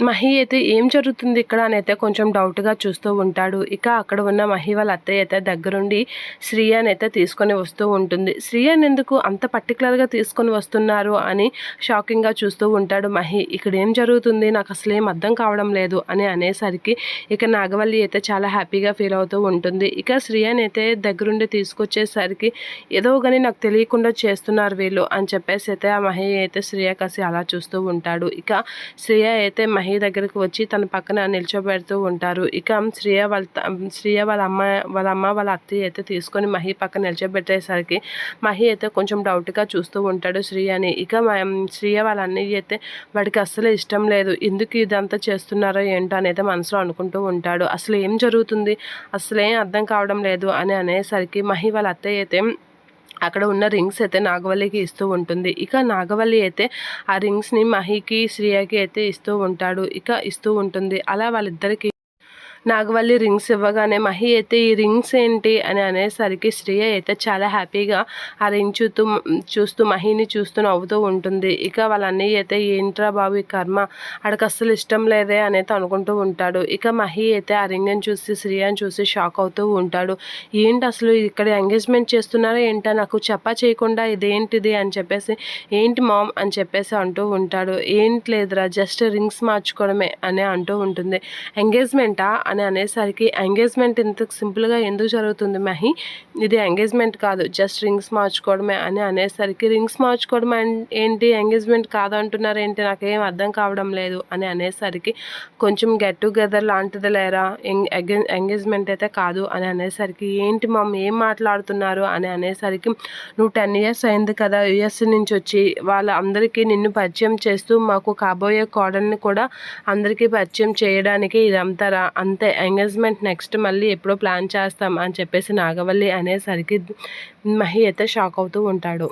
మహి అయితే ఏం జరుగుతుంది ఇక్కడ అని అయితే కొంచెం డౌట్గా చూస్తూ ఉంటాడు. ఇక అక్కడ ఉన్న మహి వాళ్ళ అత్తయ్య అయితే దగ్గరుండి శ్రియని అయితే తీసుకొని వస్తూ ఉంటుంది. శ్రియని ఎందుకు అంత పర్టికులర్గా తీసుకొని వస్తున్నారు అని షాకింగ్గా చూస్తూ ఉంటాడు మహి. ఇక్కడ ఏం జరుగుతుంది, నాకు అసలు ఏం అర్థం కావడం లేదు అని అనేసరికి ఇక నాగవల్లి అయితే చాలా హ్యాపీగా ఫీల్ అవుతూ ఉంటుంది. ఇక శ్రియని అయితే దగ్గరుండి తీసుకొచ్చేసరికి ఏదో కానీ నాకు తెలియకుండా చేస్తున్నారు వీళ్ళు అని చెప్పేసి అయితే ఆ మహి అయితే శ్రియ కాసి అలా చూస్తూ ఉంటాడు. ఇక శ్రియ అయితే మహి దగ్గరికి వచ్చి తన పక్కన నిల్చోబెడుతూ ఉంటారు. ఇక శ్రియ వాళ్ళ అమ్మ వాళ్ళ అత్తయ్య అయితే తీసుకొని మహి పక్కన నిల్చోబెట్టేసరికి మహి అయితే కొంచెం డౌట్గా చూస్తూ ఉంటాడు శ్రియని. ఇక శ్రియ వాళ్ళ అన్నయ్య అయితే వాడికి అస్సలు ఇష్టం లేదు, ఎందుకు ఇదంతా చేస్తున్నారో ఏంటో అనేది మనసులో అనుకుంటూ ఉంటాడు. అసలు ఏం జరుగుతుంది, అసలు ఏం అర్థం కావడం లేదు అని అనేసరికి మహి వాళ్ళ అత్తయ్య అయితే అక్కడ ఉన్న రింగ్స్ అయితే నాగవల్లికి ఇస్తూ ఉంటుంది. ఇక నాగవల్లి అయితే ఆ రింగ్స్ని మహికి శ్రియకి అయితే ఇస్తూ ఉంటాడు. ఇక ఇస్తూ ఉంటుంది. అలా వాళ్ళిద్దరికి నాగవల్లి రింగ్స్ ఇవ్వగానే మహి అయితే ఈ రింగ్స్ ఏంటి అని అనేసరికి శ్రియ అయితే చాలా హ్యాపీగా ఆ రింగ్ చూస్తూ మహిని చూస్తూ నవ్వుతూ ఉంటుంది. ఇక వాళ్ళ అన్నయ్య అయితే ఏంట్రా బాబు ఈ కర్మ, ఆడికి అస్సలు ఇష్టం లేదే అనేది అనుకుంటూ ఉంటాడు. ఇక మహి అయితే ఆ రింగ్ని చూసి శ్రియని చూసి షాక్ అవుతూ ఉంటాడు. ఏంటి అసలు ఇక్కడ ఎంగేజ్మెంట్ చేస్తున్నారా ఏంటో, నాకు చేయకుండా ఇదేంటిది అని చెప్పేసి ఏంటి మామ్ అని చెప్పేసి అంటూ ఉంటాడు. ఏంటి లేదురా, జస్ట్ రింగ్స్ మార్చుకోవడమే అని అంటూ ఉంటుంది. ఎంగేజ్మెంటా అని అనేసరికి ఎంగేజ్మెంట్ ఇంత సింపుల్గా ఎందుకు జరుగుతుంది మహి, ఇది ఎంగేజ్మెంట్ కాదు జస్ట్ రింగ్స్ మార్చుకోవడమే అని అనేసరికి రింగ్స్ మార్చుకోవడం ఏంటి ఎంగేజ్మెంట్ కాదు అంటున్నారు ఏంటి, నాకేం అర్థం కావడం లేదు అని అనేసరికి కొంచెం గెట్ టుగెదర్ లాంటిది లేరా, ఎంగేజ్మెంట్ అయితే కాదు అని అనేసరికి ఏంటి మమ్మీ ఏం మాట్లాడుతున్నారు అని అనేసరికి నువ్వు 10 years అయింది కదా యుఎస్ నుంచి వచ్చి, వాళ్ళ అందరికీ నిన్ను పరిచయం చేస్తూ మాకు కాబోయే కోడల్ని కూడా అందరికీ పరిచయం చేయడానికి ఇదంతారా, అంతే ఎంగేజ్మెంట్ నెక్స్ట్ మళ్ళీ ఎప్పుడో ప్లాన్ చేస్తాం అని చెప్పేసి నాగవల్లి అనేసరికి మహి అయితే షాక్ అవుతూ ఉంటాడు.